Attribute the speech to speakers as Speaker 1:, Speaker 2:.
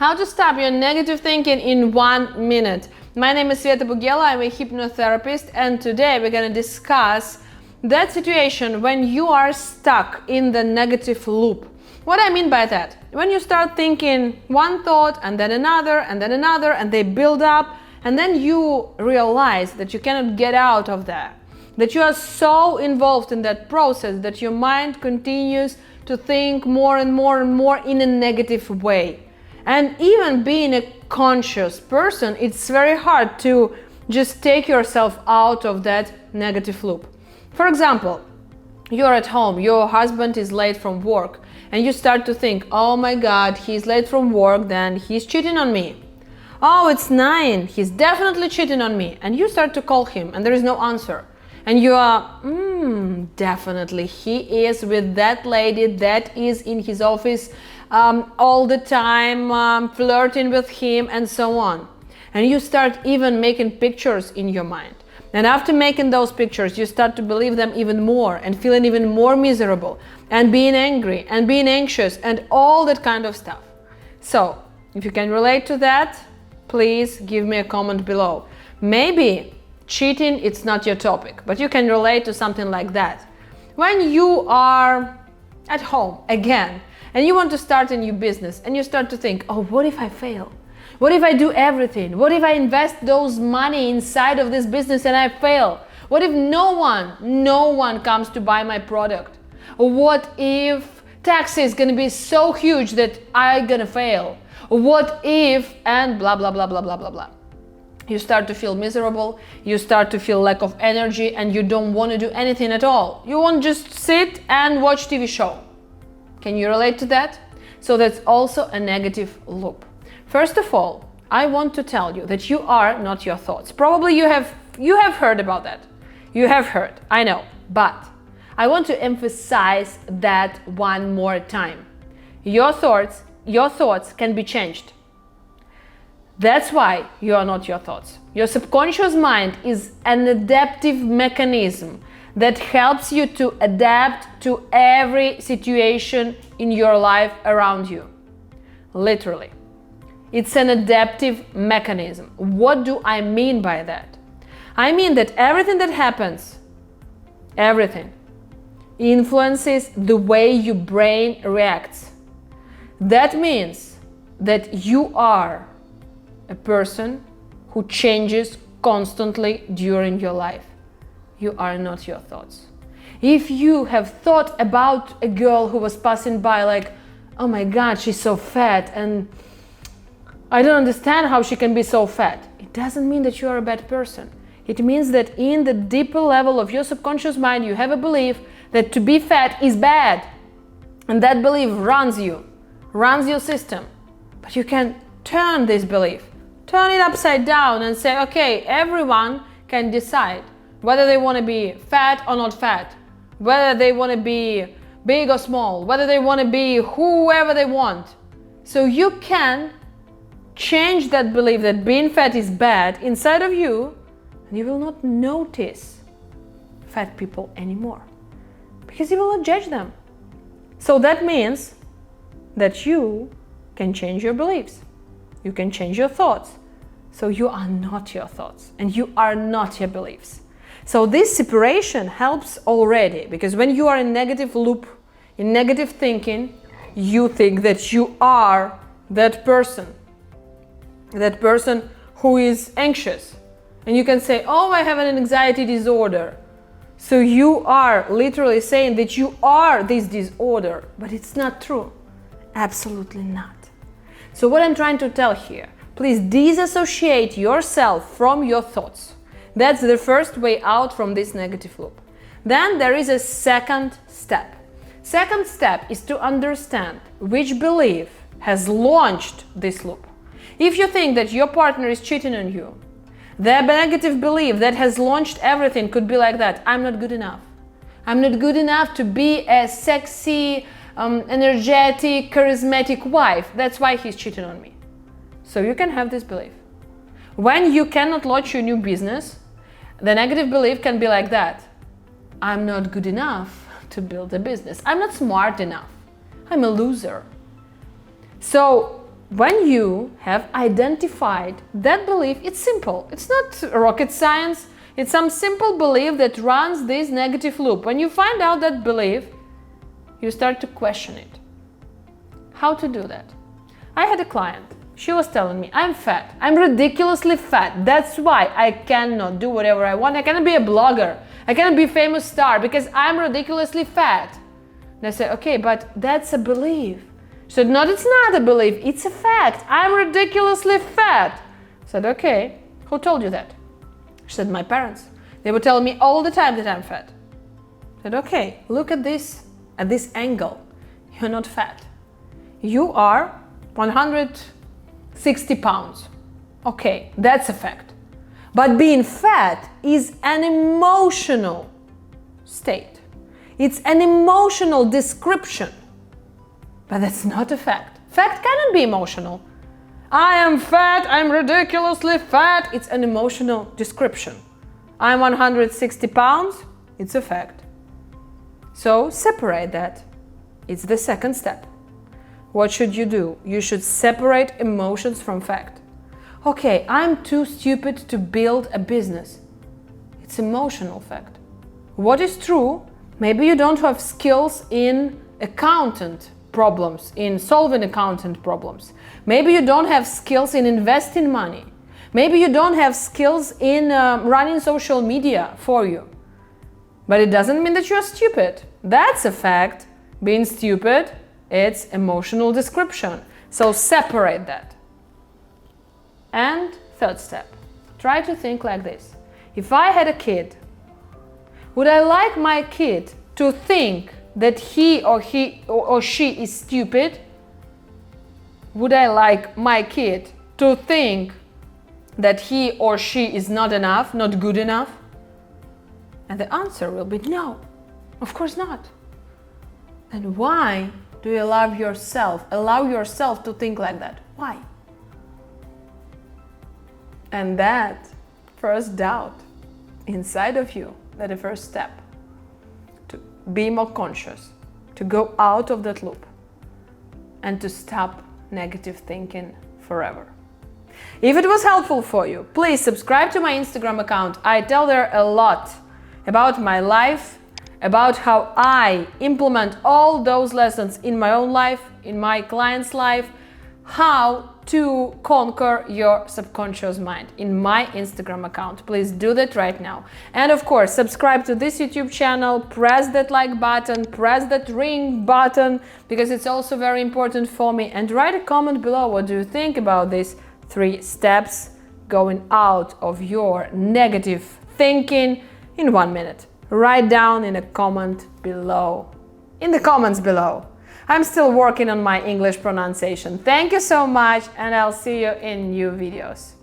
Speaker 1: How to stop your negative thinking in 1 minute. My name is Sveta Bugela, I'm a hypnotherapist, and today we're going to discuss that situation when you are stuck in the negative loop. What I mean by that? When you start thinking one thought and then another and then another and they build up, and then you realize that you cannot get out of that. That you are so involved in that process that your mind continues to think more and more and more in a negative way. And even being a conscious person, it's very hard to just take yourself out of that negative loop. For example, you're at home, your husband is late from work, and you start to think, oh my God, he's late from work, then he's cheating on me. Oh, it's 9, he's definitely cheating on me. And you start to call him and there is no answer. And you are, definitely he is with that lady that is in his office all the time, flirting with him and so on. And you start even making pictures in your mind. And after making those pictures, you start to believe them even more and feeling even more miserable and being angry and being anxious and all that kind of stuff. So if you can relate to that, please give me a comment below. Maybe cheating, it's not your topic, but you can relate to something like that. When you are at home again and you want to start a new business and you start to think, oh, what if I fail? What if I do everything? What if I invest those money inside of this business and I fail? What if no one comes to buy my product? What if tax is gonna be so huge that I'm gonna fail? What if, and blah, blah, blah, blah, blah, blah, blah. You start to feel miserable, you start to feel lack of energy, and you don't want to do anything at all. You want to just sit and watch TV show. Can you relate to that? So that's also a negative loop. First of all, I want to tell you that you are not your thoughts. Probably you have heard about that. You have heard, I know, but I want to emphasize that one more time. Your thoughts can be changed. That's why you are not your thoughts. Your subconscious mind is an adaptive mechanism that helps you to adapt to every situation in your life around you. Literally. It's an adaptive mechanism. What do I mean by that? I mean that everything that happens, everything, influences the way your brain reacts. That means that you are a person who changes constantly during your life. You are not your thoughts. If you have thought about a girl who was passing by like, oh my God, she's so fat and I don't understand how she can be so fat. It doesn't mean that you are a bad person. It means that in the deeper level of your subconscious mind, you have a belief that to be fat is bad. And that belief runs your system. But you can turn this belief, turn it upside down and say, okay, everyone can decide whether they want to be fat or not fat, whether they want to be big or small, whether they want to be whoever they want. So you can change that belief that being fat is bad inside of you, and you will not notice fat people anymore because you will not judge them. So that means that you can change your beliefs. You can change your thoughts. So you are not your thoughts and you are not your beliefs. So this separation helps already, because when you are in negative loop, in negative thinking, you think that you are that person who is anxious. And you can say, oh, I have an anxiety disorder. So you are literally saying that you are this disorder, but it's not true. Absolutely not. So what I'm trying to tell here, please disassociate yourself from your thoughts. That's the first way out from this negative loop. Then there is a second step. Second step is to understand which belief has launched this loop. If you think that your partner is cheating on you, the negative belief that has launched everything could be like that. I'm not good enough. I'm not good enough to be a sexy, energetic, charismatic wife. That's why he's cheating on me. So you can have this belief. When you cannot launch your new business, the negative belief can be like that. I'm not good enough to build a business. I'm not smart enough. I'm a loser. So when you have identified that belief, it's simple. It's not rocket science. It's some simple belief that runs this negative loop. When you find out that belief, you start to question it. How to do that? I had a client. She was telling me, I'm fat. I'm ridiculously fat. That's why I cannot do whatever I want. I cannot be a blogger. I cannot be a famous star because I'm ridiculously fat. And I said, okay, but that's a belief. She said, no, it's not a belief. It's a fact. I'm ridiculously fat. I said, okay, who told you that? She said, my parents. They would tell me all the time that I'm fat. I said, okay, look at this angle. You're not fat. You are 160 pounds. Okay, that's a fact. But being fat is an emotional state. It's an emotional description. But that's not a fact. Fact cannot be emotional. I am fat, I'm ridiculously fat. It's an emotional description. I'm 160 pounds. It's a fact. So separate that. It's the second step. What should you do? You should separate emotions from fact. Okay, I'm too stupid to build a business. It's emotional fact. What is true? Maybe you don't have skills in accountant problems, in solving accountant problems. Maybe you don't have skills in investing money. Maybe you don't have skills in running social media for you. But it doesn't mean that you're stupid. That's a fact. Being stupid, it's emotional description. So separate that. And third step, try to think like this. If I had a kid, would I like my kid to think that he or she is stupid? Would I like my kid to think that he or she is not enough, not good enough? And the answer will be no, of course not. And why do you allow yourself to think like that? Why? And that first doubt inside of you, that the first step to be more conscious, to go out of that loop and to stop negative thinking forever. If it was helpful for you, please subscribe to my Instagram account. I tell there a lot about my life, about how I implement all those lessons in my own life, in my client's life, how to conquer your subconscious mind in my Instagram account. Please do that right now. And of course, subscribe to this YouTube channel, press that like button, press that ring button, because it's also very important for me. And write a comment below. What do you think about these 3 steps going out of your negative thinking in 1 minute? Write down in a comment below, in the comments below. I'm still working on my English pronunciation. Thank you so much, and I'll see you in new videos.